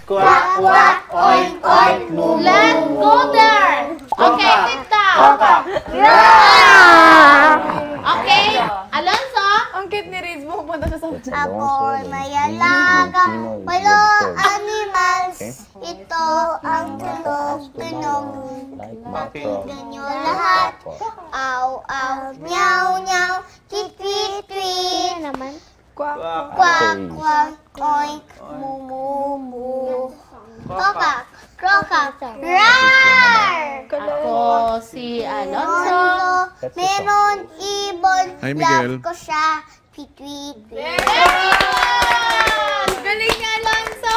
Quack, quack, oink, oink, moo. Let's go there. Okay, sit down. Okay, Alonso. Ang cute ni Riz mo. Punta siya sa Ako'y may alaga, walo animals. Ito ang tunog. Pakinggan nyo lahat. Aw, aw, meow, meow, tweet, tweet, tweet. Quack. Quack, quack, oink, moo, moo, moo. Kokak, krokak, rar! Ako si Alonso. Meron ibon, Hi, Miguel. love ko siya. Tweet, tweet, tweet. Galing niya, Alonso!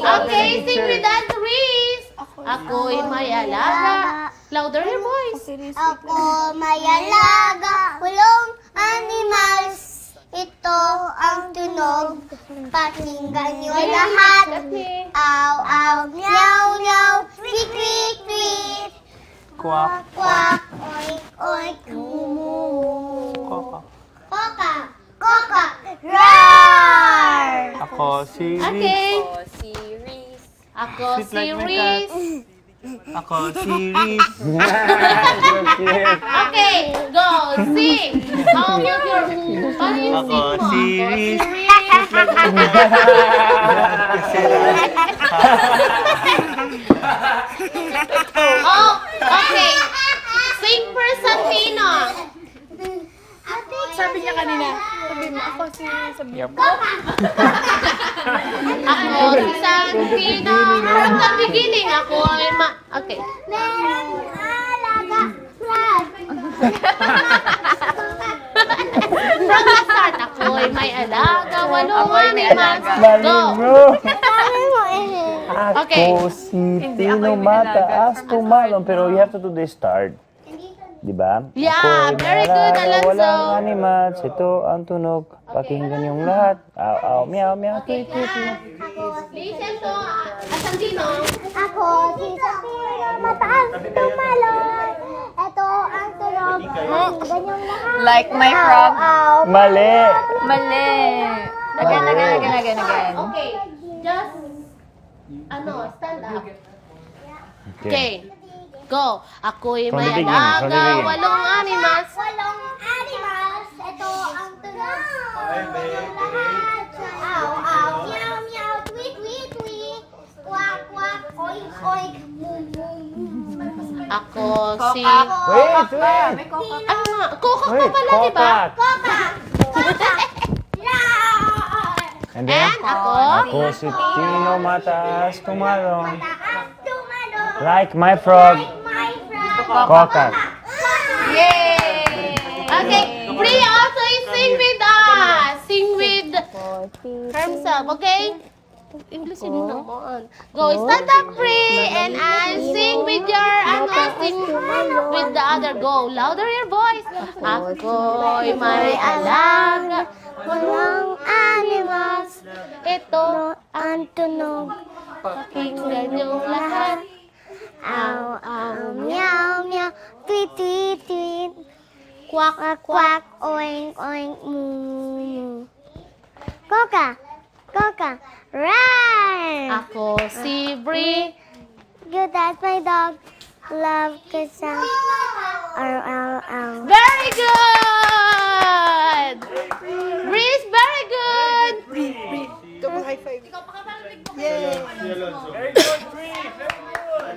Okay, sing with us, Reese. Ako'y may alaga. Louder your voice. Ako may alaga, walong animals. Ito ang tunog, pakinggan nyo lahat. Aw, aw, meow, meow, tweet, tweet, tweet. Quack. Quack, oink, oink, moo, moo. Koka, koka, rar! Ako si Okay. Series. Ako Sweet si like my Reese. Ako si Reese. Okay, go, sing. How about your Paano yung Ako sing mo? si Ako Reese. Oh, okay. Sing for Santino. Sabi niya kanina. Sabi mo, ako si... Sabi niya. Ako si Santino. From the beginning, ako ay Okay. Merong alaga, rar! From the start, ako ay may alaga. Walong animals. Go. Sabi mo eh. Okay. Ako si Tino Mataas Tumalon. Pero you have to do the start. Diba? Yeah, very good, Alonso. Walang animals. Ito ang tunog. Pakinggan yung lahat. Aw, aw, meow, meow, tweet, tweet, tweet. Listen to Santino. Ako si Santino, mataas tumalon. Ito ang tunog, pakinggan yung lahat. Like my frog. Aw, Mali! Mali. Again. Okay, just stand up. Okay. Go. Ako'y From the may beginning, from the alaga, beginning. walong animals. walong animals. Ito ang tunog, pakinggan yung lahat. Aw, aw, meow, meow, tweet, tweet, tweet. Quack, quack, oink, oink, moo, moo, moo. Ako si... Wait! Ano nga? Kokak pa Wait, pala, di ba? kokak. And then, And ako? ako si Tino Mataas Tumalon. Mataas tumalon. Like my frog, My friend. kokak. Yay! Okay, Priya also is sing with us. Sing with herself, okay? English yun naman. Go, stand up, Pri, and I'll sing with your, sing with the other. Go, louder your voice. Ako'y may alaga, walang animals. Ito Ang tunog, pakinggan yung lahat. aw, aw, meow, meow, tweet, tweet, tweet. Quack, Quack, quack, oink, oink, moo, moo. Koka, koka, rar! Ako si Bri. Good as my dog, love kisa. Ow, ow, ow. Very good! Breeze, very good! Double high five.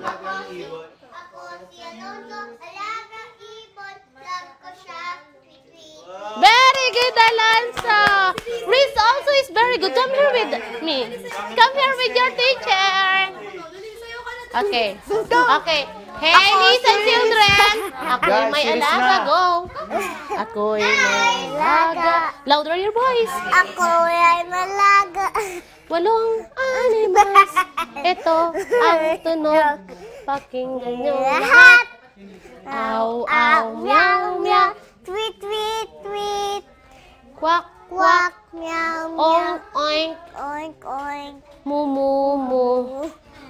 Ako si Alonso, alagang ibon, love ko siya, tweet, tweet. Very good, Alonso! Breeze also is very good. Come here with me. Come here with your teacher. Okay. Okay. Hey, listen, children. Ako'y may alaga. Go. Ako'y may alaga. Louder your voice. Ako ay malaga. Walong animals. Ito ang tunog. Pakinggan nyo lahat. Aw, aw, meow, meow. Tweet, tweet, tweet. Quack, quack. Quack, meow, meow. Oink, oink. Oink, oink. Mu, mu, mu.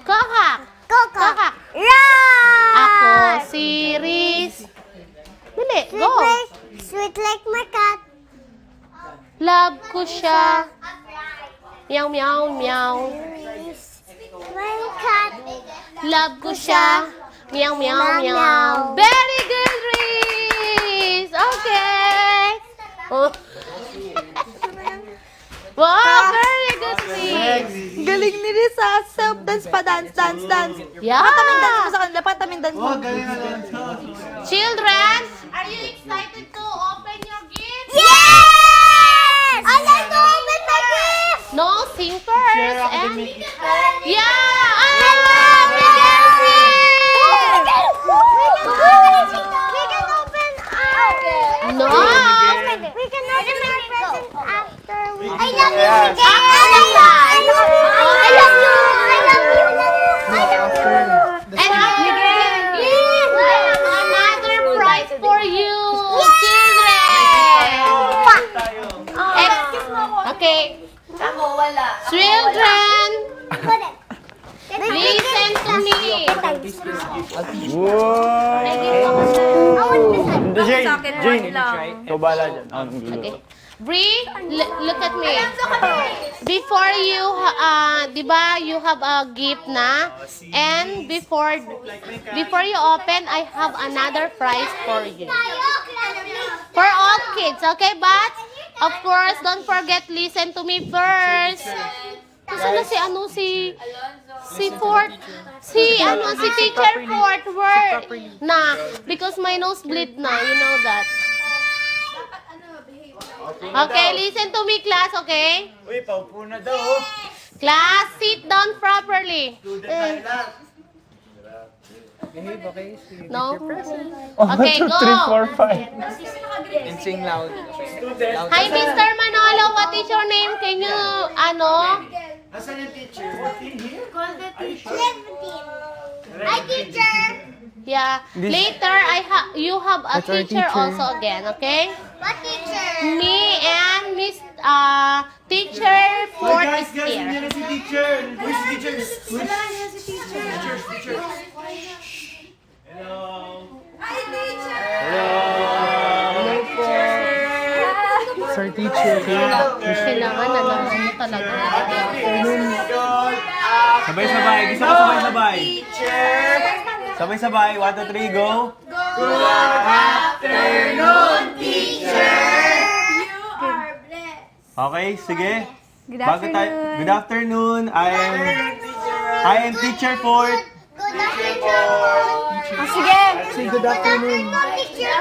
Kakak. Koka. Kakak. Rar! Ako si Riz. Dali, go. Sweet like my cat. Love ko siya. Meow, meow, meow. My cat. Love ko siya. Meow, meow, meow. Very good, Reese! Okay. Oh. Wow, very good, Reese. Galing ni Risa. Self-dance pa, dance. Yeah. Patamin dance mo sa kanila. Patamin dance mo. Children, are you excited to open your gift? Yes! I like to open my gift. No, sing first. And yeah, I love we can sing. We can open our... No. We can open our present after we... I love you, Yes. Miguel. I love you. I love you. I love you. I love you. And after this, I have another prize for you, children. Okay, children, listen to me. Wow! Hindi, Jane. Jane. Ikaw bahala dyan. Ako nagluluto. Bree, look at me. Before you, di ba, you have a gift na, and before you open, I have another prize for you. For all kids, okay? But, of course, don't forget, listen to me first. Kasi si Fort, si Teacher Fort, where na, because my nose bleed na, you know that. Okay, listen to me, class, okay? Uy, paupo na daw. Class, sit down properly. No? Okay, 1, 2, go. 3, 4, 5. And sing loud. Hi, Mr. Manolo. What is your name? Can you, Nasaan yung teacher? Hi, teacher. yeah. Later, you have a teacher also again, okay? What teacher? Me and Miss, Teacher Fort is here. si teacher. Where's the teacher? Hello. Hi, teacher. Sir teacher. Kailangan na lang mo talaga. Sabay-sabay. Gusto ko sabay-sabay. Sabay-sabay. 1, 2, 3, go. Okay, sige. Good afternoon. I am Teacher Fort. Good afternoon. Sige. Say good afternoon. Teacher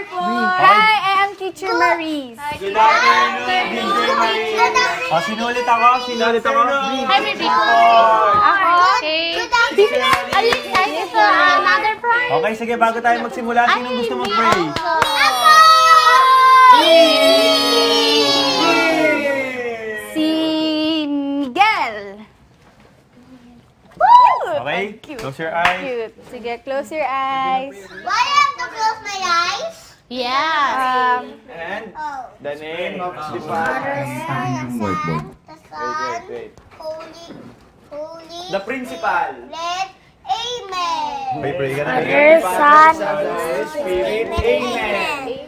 Paul. Hi, I am Teacher Maurice. Good afternoon, Teacher Marie. Oh, sinulit ako. Hi, baby. Okay. Good afternoon. Are you excited for another prize? Okay, sige. Bago tayo magsimula, sinong gusto mag-pray? Si Miguel. Okay, close your eyes. Cute. Sige, close your eyes. Why I have to close my eyes? Yeah. And Oh. the name of the Father. The Son, Wait. Holy, The principal. let, Amen. Pray ka na. Son, Spirit. Amen.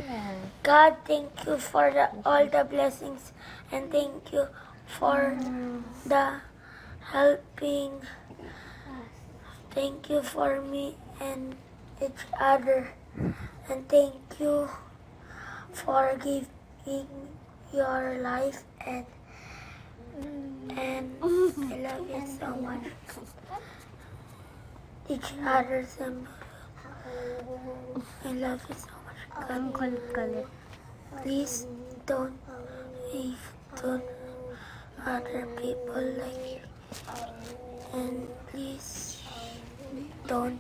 God, thank you for all the blessings and thank you for the helping. Thank you for me and each other. And thank you for giving your life and I love you so much. Each other symbol. I love you so much. God. Please don't leave to other people like you. And please don't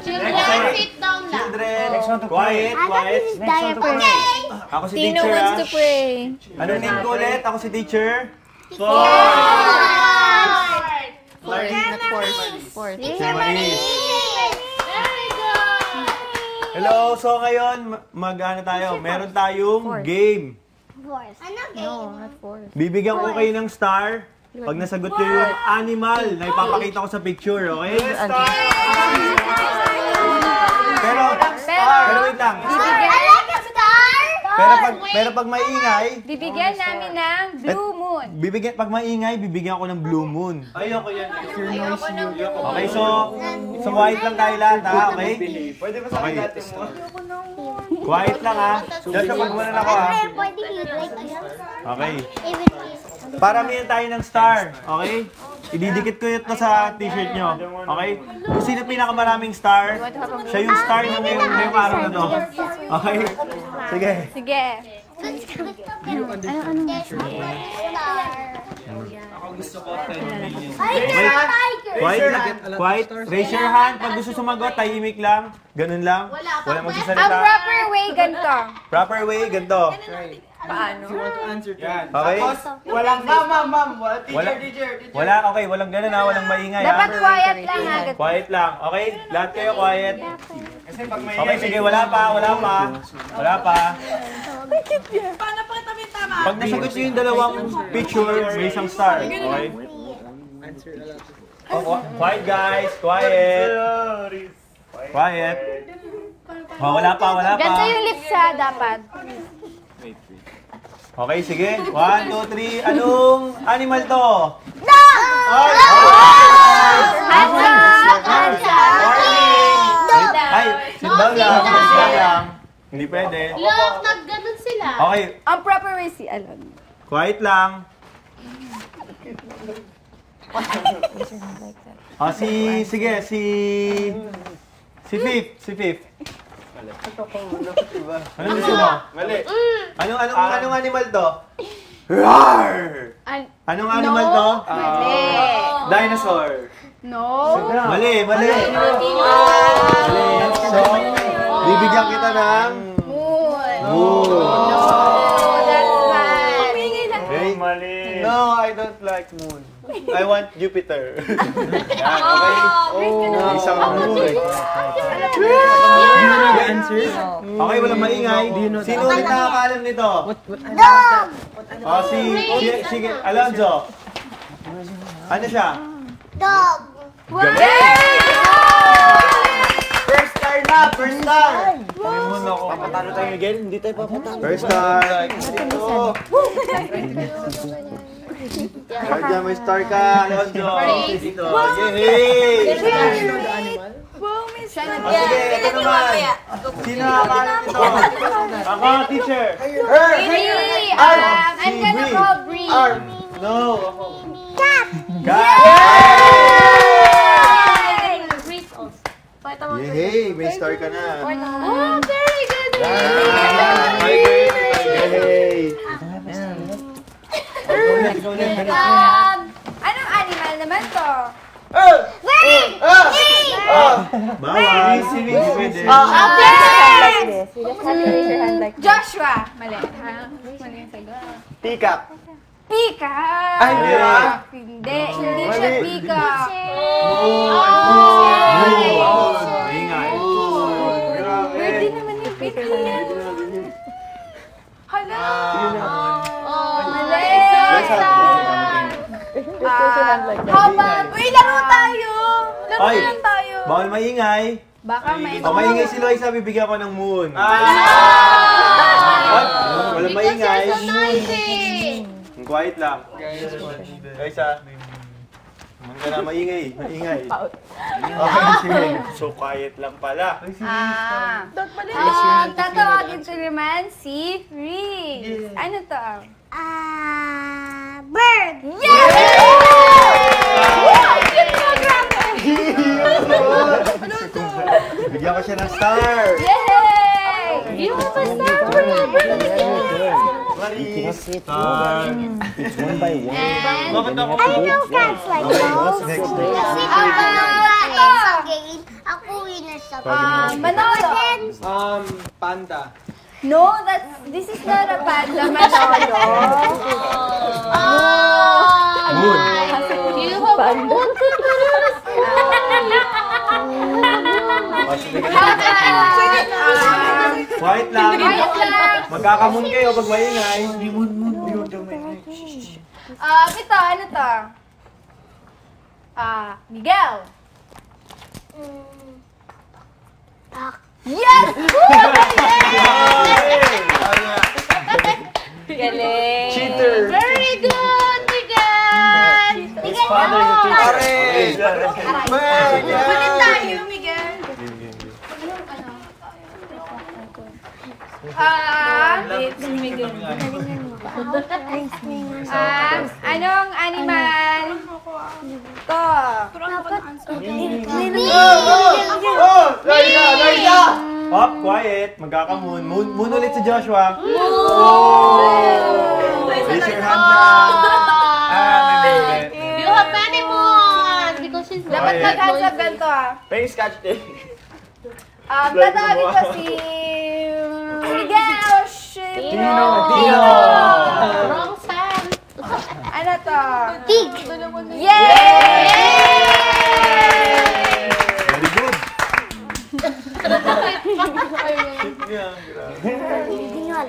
Children, sit down lang. Next one to quiet. Next one to pray. Ako si Tino teacher. wants to pray. Ano name ko ulit? Ako si teacher. Fourth. Teacher Marie. Hello, so ngayon, mag-ano tayo? Meron tayong game. Ano game? Bibigyan ko kayo ng star pag nasagot ko yung animal na ipapakita ko sa picture, okay? Pero wait lang. I like a star! Pero pag maingay, Bibigyan namin ng Blue Moon. pag maingay, bibigyan ko ng blue moon. Ayoko yan. Okay, so quiet lang tayo lahat, ha? Okay? Pwede ba sa natin mo? Quiet lang, ha? Joshua, pagmunan ako, ha? Pwede hit like this. Okay. Even this. Paramihan tayo ng star, okay? Ididikit ko ito sa t-shirt nyo, okay? Kung sino pinakamaraming star, siya yung star ng ngayong araw na to. Okay? Sige. Sige. Quiet lang. Quiet. Raise your hand. Pag gusto sumagot, tahimik lang. Ganun lang. Wala Ang magsasalita. proper way, ganito. Proper way, ganito. Paano? Okay? Walang ma'am. Wala. Wala, okay. Walang ganun, ha? Walang maingay, ha? Dapat quiet lang ha. Quiet lang. Okay? Lahat kayo quiet. Kasi pag may Okay, sige. Wala pa. Pag nasagot nyo yung dalawang picture, may isang star. Okay? Oh, quiet, guys. Quiet. Quiet. Oh, wala pa. Ganito yung lips ha, dapat. Okay, sige. 1, 2, 3. Anong animal to? Ay, sit down lang. Hindi pwede. Look, nagganon sila. Okay, Ang proper way si Alon. quiet lang. Ah, sige, si Fifth. Anong gusto mo? Mali. Anong animal to? Roar! Anong animal to? Dinosaur. No. Mali. So, bibigyan kita ng Moon. moon. That's bad. Okay? Mali. No, I don't like moon. I want Jupiter. Yan, okay? Isang moon. Okay, walang maingay. Sino ulit nakakaalam nito? Oh, sige, Alonzo. Ano siya? Dog. First star! Panginoon ako. Papatalo tayo again? Hindi tayo papatalo. First star. Kaya may star ka, Alonzo. Dito. Yay! Oh, sige, ito naman. Sino nakakaalam nito? Ako, teacher. Really? I'm gonna call Bree. No. Cat. Yay! May star ka na. Oh, very good. Yay! Anong animal naman to? Bawal. Hindi pwede. Joshua. Mali. Mali yung sagot. Peacock. Peacock. Ay, di ba? Hindi siya peacock. Ingay. Pwede naman yung peacock. Hala. Mali. How about, uy, laro tayo. Laro Ay, lang tayo. bawal maingay. Baka may O maingay si Loisa, bibigyan ko ng moon. Walang maingay. Quiet lang. Loisa. Huwag ka na maingay. Okay, sige. So quiet lang pala. Tatawagin ko naman si Reese. Ano to? Bird. Bigyan ko siya ng star. Yay! You have a star. Maris. Star. It's one by one. Bakit ako? I know cats like those. Next. Kasi kapag sa game, ako winner sa Manolo. Panda. No, this is not a panda, Manolo. Moon. You have a moon. Quiet lang. Magkakamon kayo pag maingay. Ito, ano to? Miguel. Yes! Galing. Cheater. Very good, Miguel! His father is a teacher. Kulit tayo, Miguel. Anong animal? To. Up, quiet. Magkakamoon. Moon ulit si Joshua. Raise your hand lang. May You have many moons because she's Dapat mag-hands up ganito Pay scotch tape. Tatawagin ko si Miguel Tino. Wrong side. Ano to? Tig. Yay! Very good.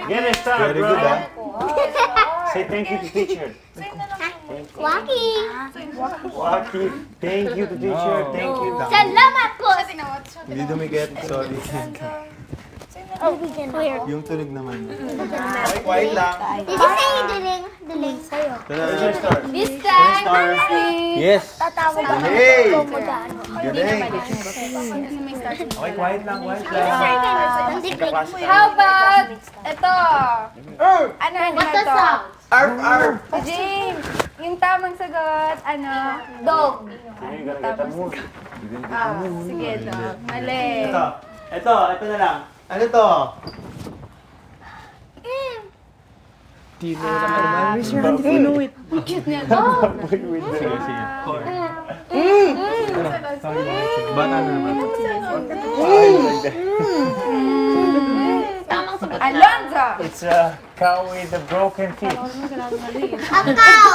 Get a star, Very good, bro. ah. Say thank you to teacher. Waki. Waki, thank you to teacher. Thank you. Salamat po. Hindi dumikit. Sorry. Where? Yung tunog naman. Okay, quiet lang. Did you say diling? Diling sa'yo. This time, Yes. Tatawag ako. Hey! Galing. Galing. Okay, quiet lang, quiet lang. how about ito? Ano What's the to? sound? Arf, arf. James, yung tamang sagot, ano? Dog. Sige, dog. Mali. Ito na lang. Ano to? Tino naman. Raise your hand if you know it. Cute niya to. Sige, sige. Bata na naman. Alonzo. It's a cow with a broken feet. A cow.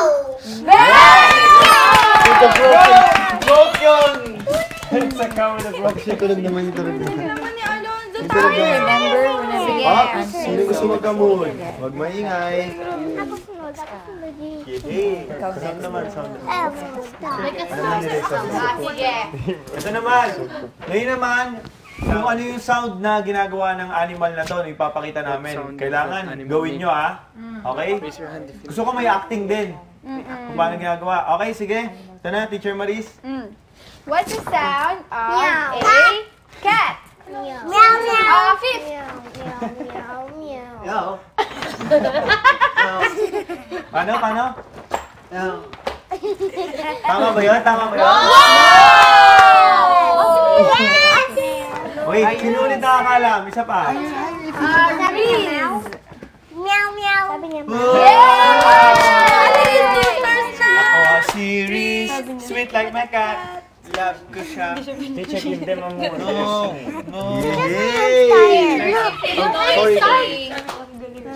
Broken! It's a cow with a broken feet. Tulog naman yung tulog naman. Remember? Sige. Sino gusto magkamoon? Huwag maingay. Ako sunod. Hey, sound naman, sound naman. Sige. Ito naman. Ngayon naman, kung ano yung sound na ginagawa ng animal na to, ipapakita namin. Kailangan gawin nyo, ha? Okay? Raise your hand if you Gusto ko may acting din. Kung paano ginagawa. Okay, sige. Ito na, Teacher Maris. What's the sound of Meow. a cat? Meow. Meow. Fifth. Meow. Meow. Yo. Paano? Tama ba yun? Tama ba yun? Wait, sino ulit nakakalam? Isa pa. Meow. Meow. Sabi niya. Oh, series. Sweet like my cat. Love ko siya. Teacher, give them a more. No.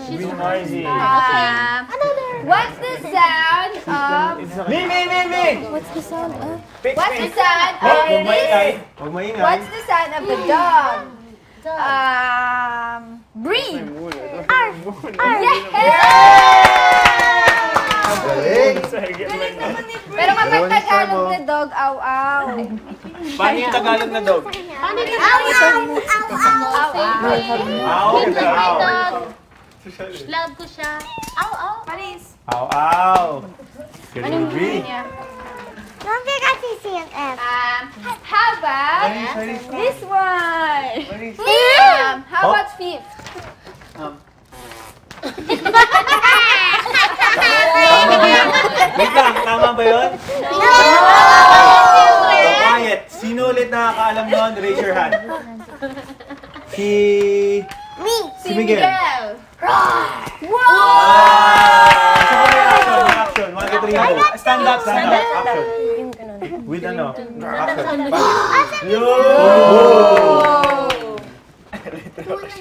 She's noisy. What's the sound of... Me! What's the sound of... Pick, What's the pick. sound Oh, huwag of... maingay. Huwag maingay. What's the sound of the dog? Breathe. Galing. Pero kapag Tagalog na dog, aw-aw. Paano yung Tagalog na dog? Paano din Aw, aw. Love ko siya. Paris. Aw. Galing, B. Don't be kasi CNF. How about this one? How about fifth? Wait lang, tama ba yun? Quiet. Sino ulit nakakaalam nun? Raise your hand. Si Miguel. Action. 1, 2, 3, go. Stand up. Action. With ano? Action.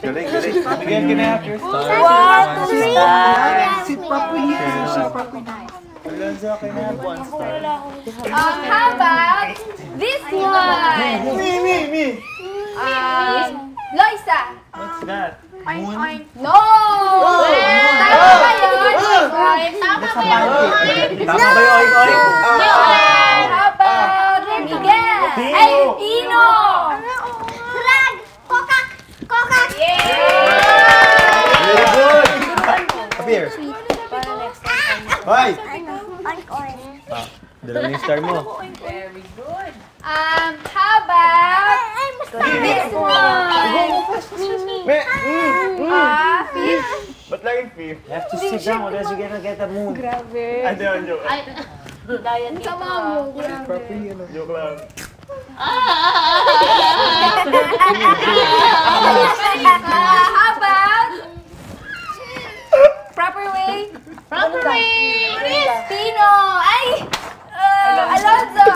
Galing. Miguel, can I have your star? Sit properly. Sit properly. Alonzo, can I have 1 star? How about this one? Me. that? Moon? No! Tama ba yun? Tama ba yun? Tama ba yung oink-oink? How about Miguel? Ay, Tino! Frog! Kokak! Kokak! Very good! Appear. Hoy! Dalawa yung star mo. How about this one? Fish? Ba't laging fifth? You have to sit down, or else you're gonna get a moon. Ate, ang joke. Ay, dayan dito. Joke lang. How about proper way? Proper way. Tino! Ay! Alonzo!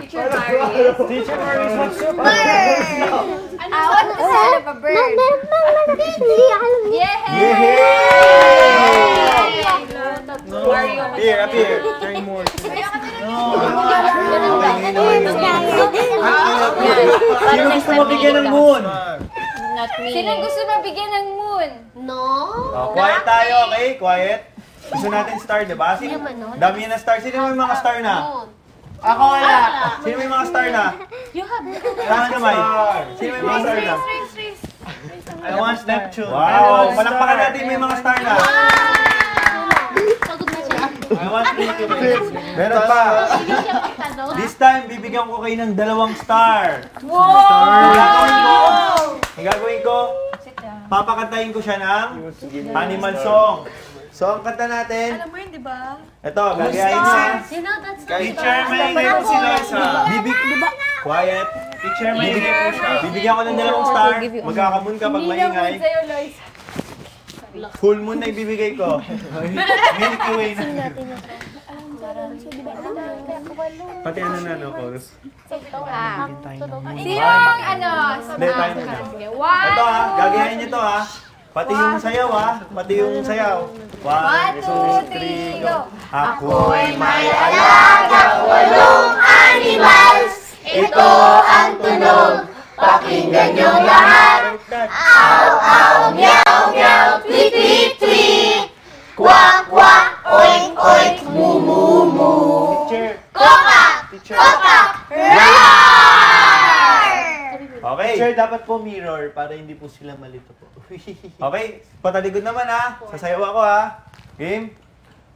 Teacher Maris. Teacher Maris, what's up? I want the sound of a bird. Yeah! Appear, appear. Turn more. Sino gusto mabigyan ng moon? Sino gusto mabigyan ng moon? No. Quiet tayo, okay? Quiet. Gusto natin star, di ba? Dami yan na star. Sino may mga star na? Ako wala. Sino may mga star na? Tahan naman. Sino may mga star na? I want Neptune. Wow! Palakpakan natin may mga star na. Pagod na siya. I want Neptune. Meron pa. This time, bibigyan ko kayo ng 2 star. Ang gagawin ko, papakantahin ko siya ng animal song. So, ang kanta natin, Alam mo yun, di ba? ito, gagayahin niya. You know that's so Teacher, may ngayon si Liza. Quiet. Teacher, may ngayon po siya. Bibigyan ko ng 2 star. Magkakamoon ka pag maingay. Sa'yo, Lois. Full moon na ibibigay ko. Milky Way na. Pati ano na, no, chorus. Sino ang ano? Hindi, tayo na. One, Ito ha, gagayahin niyo to ha. Pati yung sayaw ha. Pati yung sayaw. 1, 2, 3, go. Ako'y may Alagang 8 animals. Ito ang tunog. Pakinggan niyo lahat. Aw, aw, meow, meow, tweet, tweet, tweet. Quack, quack, oink, oink, moo, moo, moo. Teacher. Kokak! Kokak! Roar! Okay. Sir, dapat po mirror para hindi po sila malito po. Okay. Patalikod naman ha. Sasayaw ako ha. Game.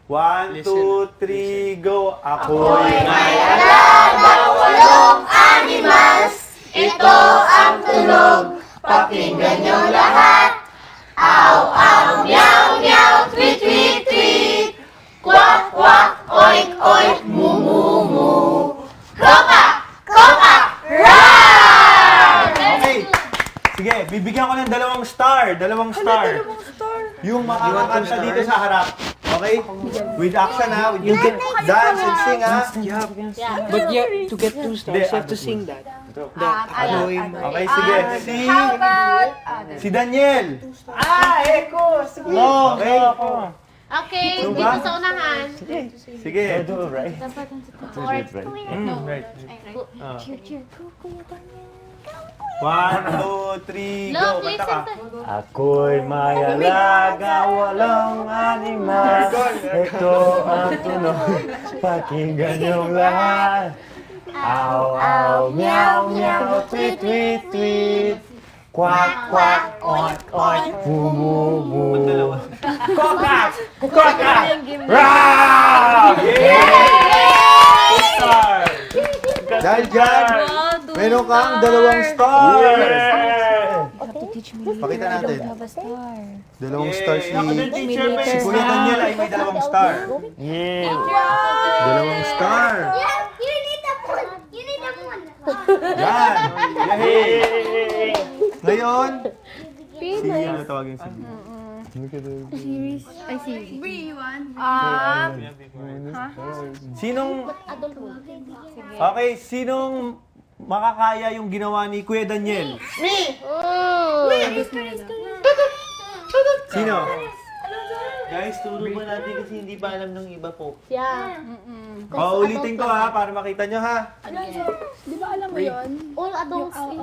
1, 2, 3, go. Ako'y may Alagang 8 animals. Ito ang tunog. Pakinggan niyo lahat. Aw, aw, meow, meow, tweet, tweet, tweet. Quack, quack, oink, oink, moo, moo, moo. Kokak! Kokak! Roar! Okay. Sige, bibigyan ko ng 2 star. 2 star. Yung makakakanta dito sa harap. Okay? With action ha. With you can dance and sing ha. But yeah, to get 2 stars, you have to sing that. Okay, sige. how about... Si Daniel. Eko! No, okay. Okay, Sino dito ba? sa unahan. Sige. Do it right. Or, Right. 1, 2, 3, go. look, Kanta listen ka. to... Ako'y may alaga, 8 animal. Ito ang tunog. Pakinggan niyong lahat. Aw, aw, meow, meow, tweet, tweet, tweet. Quack, quack, oink, oink, moo, moo, moo. Kokak! Kokak! Rah! Star. Dahil dyan, meron kang 2 stars. Pakita natin. 2 stars Ako din, si teacher, may Kuya Daniel ay may 2 star. Yeah. 2 star. You need the moon! You need the moon! Yan. Yay! Ngayon, si ano tawagin si Sinong Okay, sinong makakaya yung ginawa ni Kuya Daniel? Sino? Guys, turo mo natin kasi hindi pa alam ng iba po. Yeah. Ulitin ko ha, para makita nyo ha. All adults is...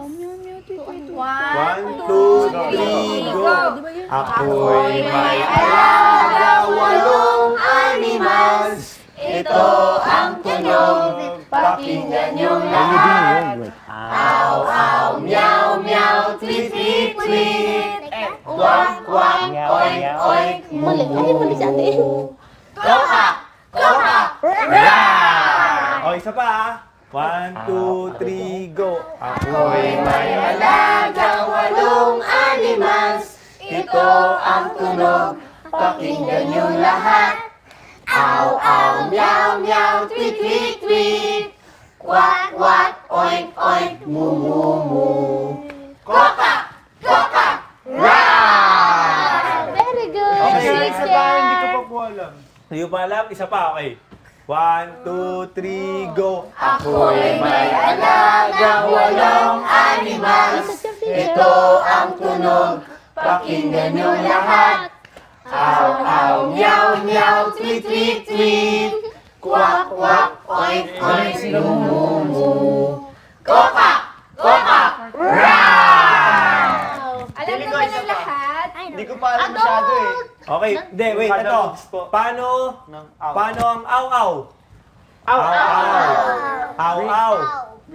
1, 2, 3, go! Ako'y may alaga, 8 animals. Ito ang tunog, pakinggan niyong lahat. Aw, aw, meow, meow, tweet, tweet, tweet. Quack, quack, oink, oink, moo. Koka! Koka! Rah! O, isa pa ha. 1, 2, 3, go! Ako'y may alagang 8 animals. Ito ang tunog, pakinggan niyong lahat. Aw, aw, meow, meow, tweet, tweet, tweet. Quack, quack, oink, oink, moo, moo, moo. Koka! Koka! Rah! Very good. Okay, Isa pa, hindi ko pa po alam. Hindi pa alam? Isa pa, okay. 1, 2, 3, go! Ako'y may alagang 8 animals. Ito ang tunog, pakinggan niyo lahat. Aw, aw, meow, meow, tweet, tweet, tweet. Quack, quack, oink, oink, moo, moo, moo. Koka! Koka! Rah! Alam ko ba ng lahat? Hindi ko pa alam masyado eh. Okay, hindi, wait, ito. Paano ang aw-aw? Aw-aw. Aw-aw.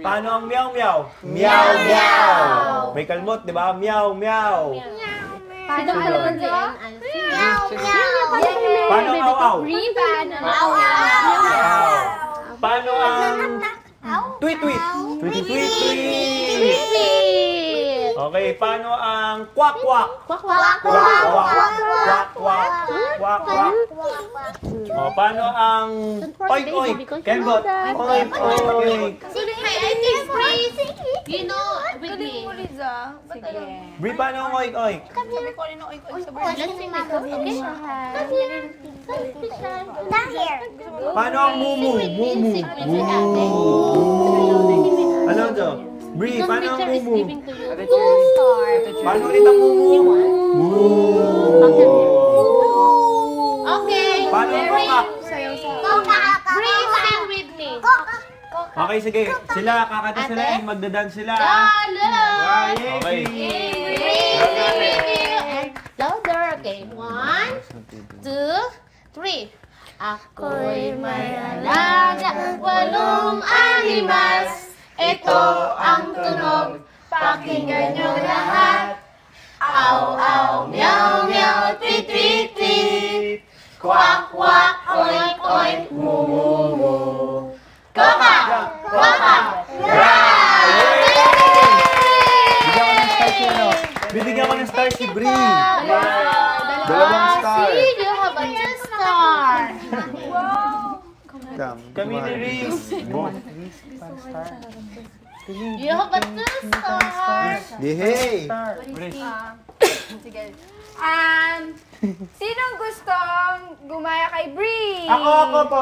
Paano ang meow-meow? Meow-meow. May kalmot, di ba? Meow-meow. Sino alam mo dyan? Meow, meow. Paano ang aw-aw? Aw. Paano ang tweet-tweet? Tweet-tweet. Okay, paano ang quack-quack? Kwak, kwak. Quack-quack. Quack-quack. Quack-quack. O, paano ang oink-oink? Kenbot. Oink-oink. I think Grace, you know, with me. Sige. Bri, paano ang oink-oink? Let's sing it, okay? Down here. Paano ang mumu? Mumu. Ano to? Bri, paano ang mumu? Paano ulit ang mumu? Okay. Paano ang kokak? Grace, sing with me. Okay, sige. Sila, kakanta sila and magdadance sila. Okay. Louder, okay. 1, 2, 3. Ako'y may alaga, 8 animals. Ito ang tunog, pakinggan niyo lahat. Aw, aw, meow, meow, tweet, tweet, tweet. Quack, quack, oink, oink, moo, moo, moo. Koka! Koka! Bibigyan ko ng star si Bri. Dalawang star. See, you have a 2 star. Kami ni Riz. You have a 2 star. Yehey! Sige. Sinong gustong gumaya kay Bree? Ako po.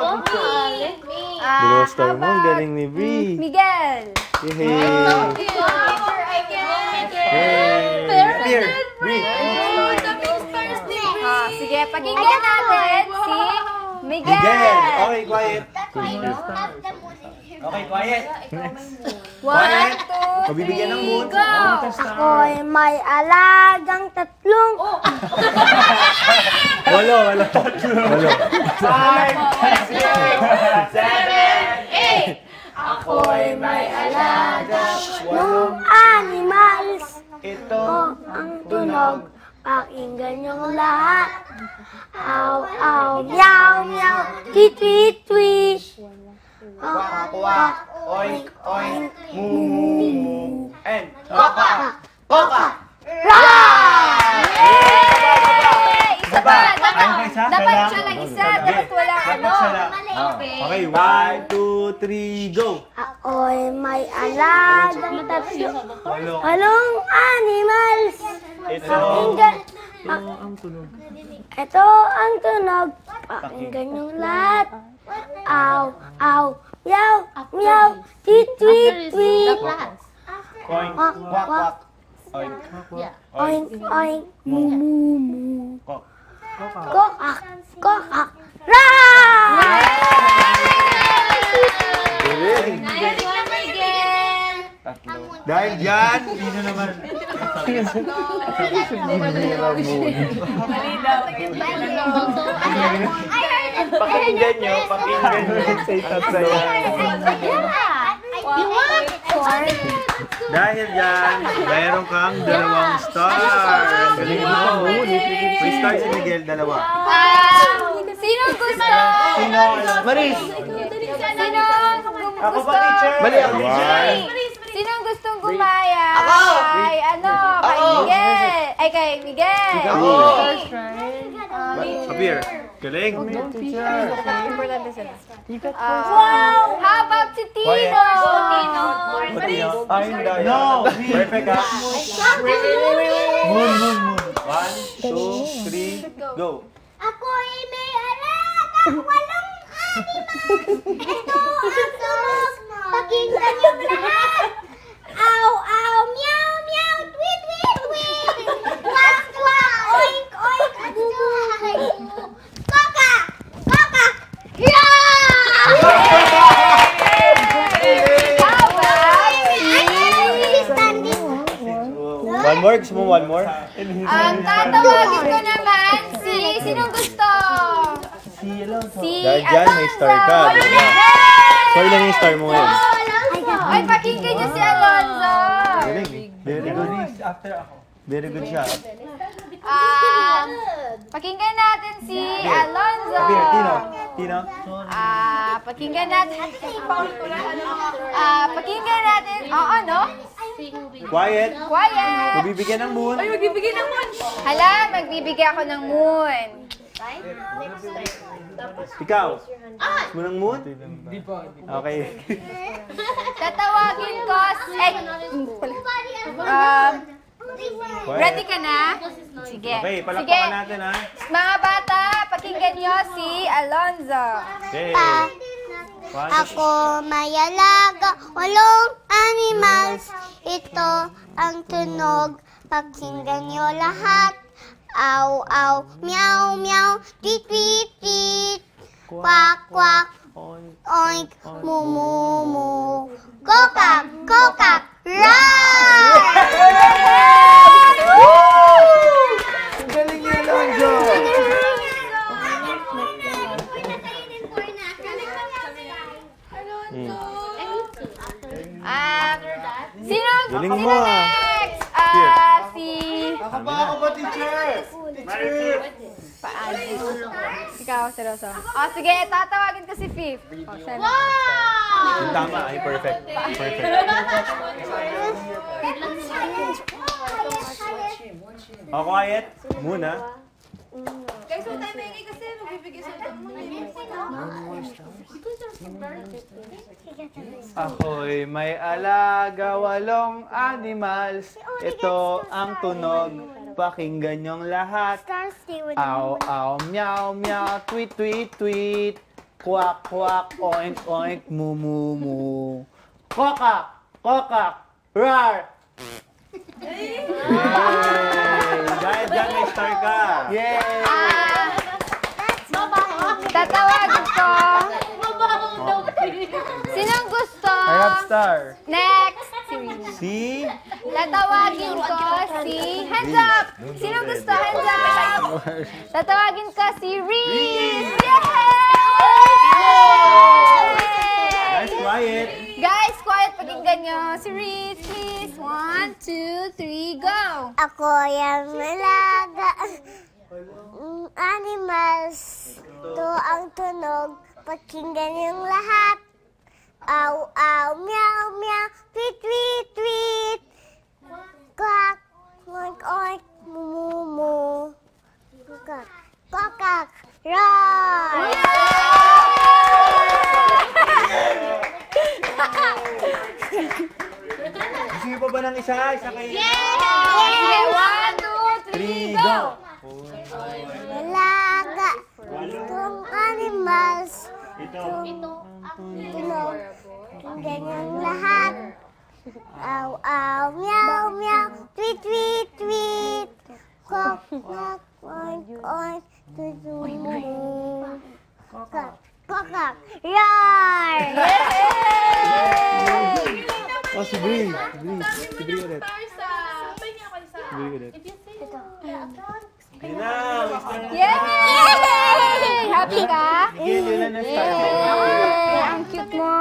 Let me. Dalawa star mo, ang galing ni Bri. Miguel. Yehey! Picture again. Here, Bri. Sige, pakinggan natin si Miguel. Miguel! Okay, quiet. Okay, quiet. Next. 1, 2, Pabibigyan ng mood. go! Ako'y may alagang 3. Walo. 7, 8. Ako'y may alaga. Yung animals. Ito. Ang tunog. Pakinggan niyong lahat. Aw, aw, meow, meow. Tweet, tweet, tweet. Quack, quack. Oink, oink. Moo. And koka. Koka. Isa pa. Ayun, isa? Dapat siya lang isa. Dapat wala ano. Okay, 1, 2, 3, go! Ako'y may alagang 3. Walong animals. Pakinggan. Ito ang tunog. Pakinggan yung lahat. Aw, aw, meow, meow, tweet, tweet, tweet. Oink, Quack, quack. Oink. Oink, oink, moo, moo, moo. Kokak, kokak, rah! Galing na Miguel. Dahil dyan, sino naman? Pakinggan nyo, pakinggan nyo. Say tatsaya. Dahil dyan, mayroon kang dalawang star. Galing mo. May star si Miguel, dalawa. Sino gusto? Sino? Maris! Ako pa, teacher! Mali ako, teacher! Sino gustong gumaya? Ako! Kay kay Miguel. Ay, kay Miguel. Ako! Appear. Galing. Importante sila. How about si Tino? No! Perfect, ha? Moon. 1, 2, 3, go! Ako'y may alagang walong animal. Ito ang tunog, pakinggan niyo lahat. Aw, aw, meow, meow, tweet, tweet, tweet. Quack, quack, oink, oink, bubu. Koka, koka, One more? Gusto mo one more? Tatawagin ko naman si... Sinong gusto? Si Dahil dyan, may star ka. So, ilan yung star mo ngayon? Ay, pakinggan niyo si Alonzo. Galing. Very good. Very good siya. Pakinggan natin si Alonzo. Appear, Tino. Pakinggan natin. Pakinggan natin. Oo, no? Quiet. Quiet. Mabibigyan ng moon. Hala, magbibigay ako ng moon. Ikaw. Gusto mo ng moon? Okay. Tatawagin ko si... ready ka na? Sige. Okay, palakpakan natin, ha? Mga bata, pakinggan niyo si Alonzo. Okay. Ako may alaga, walong animals. Ito ang tunog, pakinggan niyo lahat. Aw, aw, meow, meow, tweet, tweet, tweet. Quack, quack, oink, moo, moo, moo. Kokak, kokak, roar! Galing niya, Alonzo! Sino? Galing Sino mo, next? Si... Ako ba, teacher? Teacher! Ikaw, seryoso. Sige, tatawagin ko si Fif. Yung tama, ay perfect. Perfect. Quiet. Muna. Guys, huwag tayo maingay kasi magbibigay sa Ako'y may alaga, walong animals. Ito ang tunog, pakinggan niyong lahat. Aw, aw, meow, meow, tweet, tweet, tweet. Quack, quack, oink, oink, moo, moo, moo. Kokak, kokak, rar. Dahil dyan, may star ka. Yay! Tatawagin ko. Sinong gusto? I have star. Next. Si? Tatawagin ko si... Hands up! Sinong gusto? Hands up! Tatawagin ko si Reese! Guys, quiet. Guys, quiet. Pakinggan nyo. Si Reese, please. 1, 2, 3, go! Ako yung malaga animals. Ito ang tunog, pakinggan yung lahat. Aw, aw, meow, meow, tweet, tweet, tweet. Quack, oink, oink, moo, moo. Kokak, kokak, roar! Gusto niyo pa ba ng isa? Isa kayo. Sige, 1, 2, 3, go! Malaga, itong animals. Tunog, pakinggan yung lahat. Aw, aw, meow, meow, tweet, tweet, tweet. Quack, quack, oink, oink, tweet, tweet. Kokak, kokak, roar! Oh, si Brie. Si Brie ulit. Brie ulit. Yun na, Yay! Happy ka? Sige, yun na star. Yay! Ang cute mo.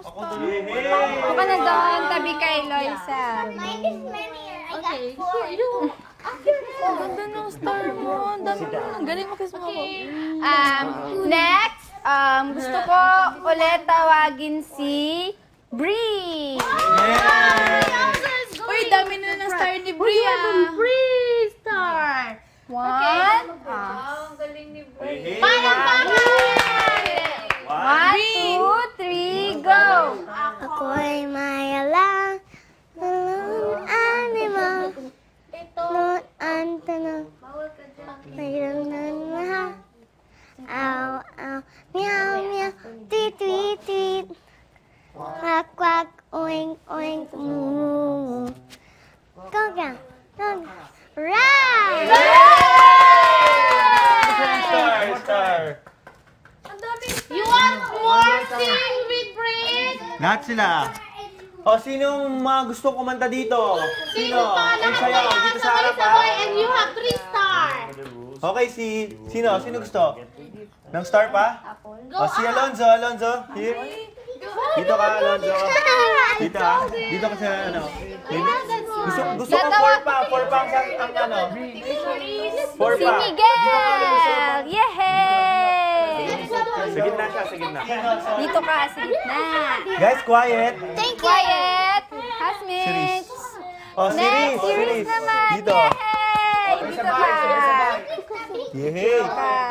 Ako ka na doon, tabi kay Loisa. Mine is many. I got Okay. 4. Ganda ng star mo. Ang dami mo. Ang galing mo kiss mo ako. Next, gusto ko ulit tawagin si Brie. Uy, dami na ng star ni Bria. Brie star. One, one, two, three, go! Ako'y may alang animal. Noon ang tanong. Mayroon na lahat. Aw, aw, meow, meow, tweet, tweet, tweet. Quack, quack, oink, oink, moo. Go, go, go. Right! Star. You want more sing with Brie? Lahat sila. O, sinong mga gusto kumanta dito? Sino? Ang sayaw, dito sa harap ha? And you have 3 stars. Okay, sino? Sino gusto? Ng star pa? O, si Alonzo. Here. Dito ka, Alonzo. Dito ha? Dito ka sa ano? Gusto ko 4 pa. 4 pa ang ano? 4 Si pa. Miguel! Yehey! Sa gitna siya, sa gitna. Dito ka, sa gitna. Guys, quiet. Quiet! Housemates! O, Next, series. series naman! Dito. Yay! Dito ka! Yehey.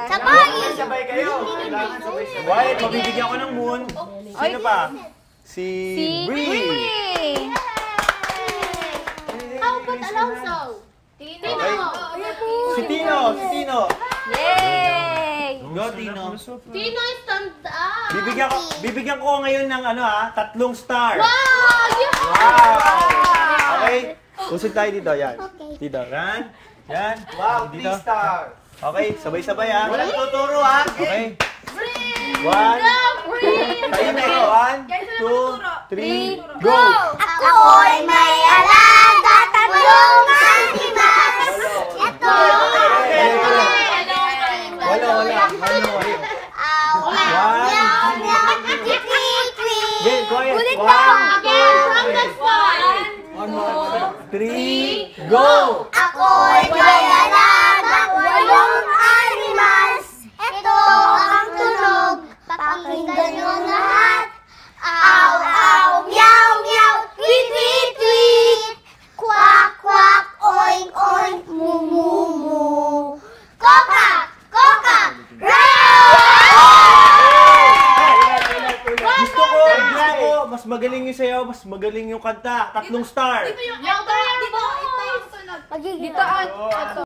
Sabay! kayo. Quiet, mabibigyan ko ng moon. Sino pa? Si Si Brie. Brie! How about Alonso? Tino. Si Tino. Yay! Go, Tino. Tino is stand up. Bibigyan ko ngayon ng 3 star. Wow! Yeah! Wow! Okay? Usog tayo dito, yan. Dito, yan. Wow, Dito. 3 star. Okay, sabay-sabay ha. Walang tuturo ha. Okay. Brie! 1, Brie! tayo na. 1, 2, 3, go! Ako'y may alaga, 3 animal. Ito Wala. Meow, meow, tweet, tweet, tweet. Again, quiet. Ulit 1, daw. Again, from the start. 3, go! Ako'y may alaga, 8 animals. Ito ang tunog, pakinggan nyo lahat. Aw, aw, meow, meow, tweet, tweet, tweet. Quack, quack, oink, oink, moo, moo, moo. Koka, koka, Gusto ko, mas magaling yung sayaw, mas magaling yung kanta. 3 star. Yung dito. Dito,